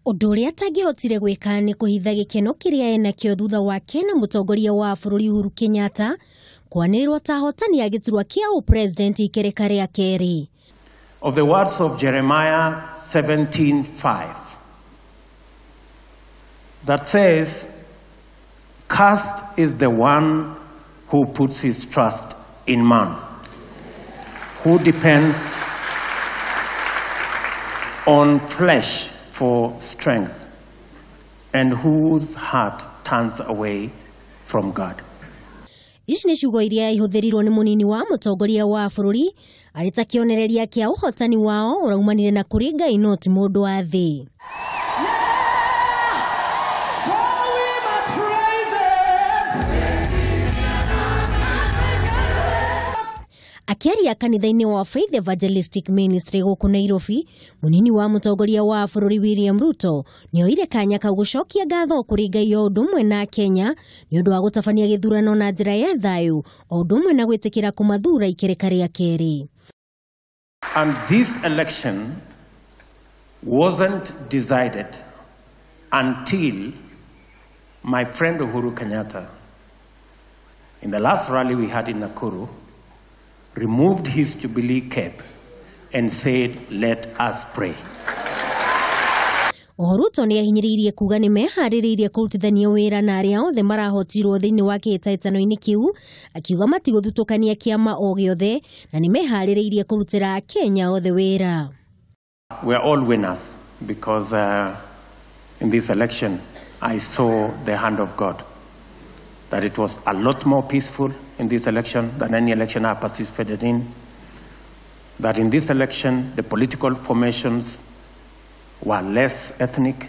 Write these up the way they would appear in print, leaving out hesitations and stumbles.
Undu uria atangihotire gwika ni kuhitha gikeno kiria enakio thutha wake na mutongoria wa bururi Uhuru Kenyatta kwanirwo ta hotani ya githurano kia president ikereka ria keri. Of the words of Jeremiah 17:5 that says, "Cursed is the one who puts his trust in man, who depends on flesh for strength, and whose heart turns away from God." Ici ni ciugo iria ihuthirirwo ni munini wa mutongoria wa bururi arita kionereria kia uhotani wao uraumanire na kuri Ngai no ti mundu wa thi. Akiaria kanitha-ini wa Faith Eveglistic Ministry guku Nairobi, munini wa mutongoria wa bururi William Ruto nioire kanya ka gucokia ngatho kuri Ngai o undu mwena Kenya niundu wa gutabania githurano na njira ya thayu o undu mwena gwitikira kumathura ikereka ria keri. And this election wasn't decided until my friend Uhuru Kenyatta, in the last rally we had in Nakuru, removed his Jubilee cape and said, "Let us pray." Ruto ni ahinyiriirie kuuga ni mehaririirie kurutithania wira na aria othe marahotirwo thiini wa kiitaitano-ini kiu, akiuga matiguthutukania kiama o giothe na ni mehaririirie kurutira akenya othe wira. We are all winners because in this election I saw the hand of God, that it was a lot more peaceful in this election than any election I participated in. That in this election, the political formations were less ethnic.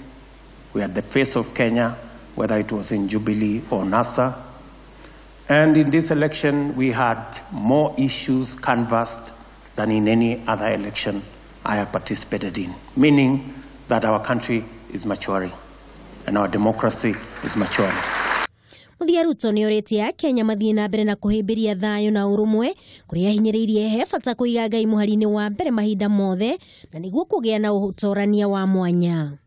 We had the face of Kenya, whether it was in Jubilee or NASA. And in this election, we had more issues canvassed than in any other election I have participated in, meaning that our country is maturing and our democracy is maturing. Ruto ni oritie akenya mathie na mbere na kuhimbiria thayo na urumwe kuria hinyiriirie he bata kuiga Ngai muhari-ini wa mbere mahinda mothe na niguo kugia na utorania wa mwanya.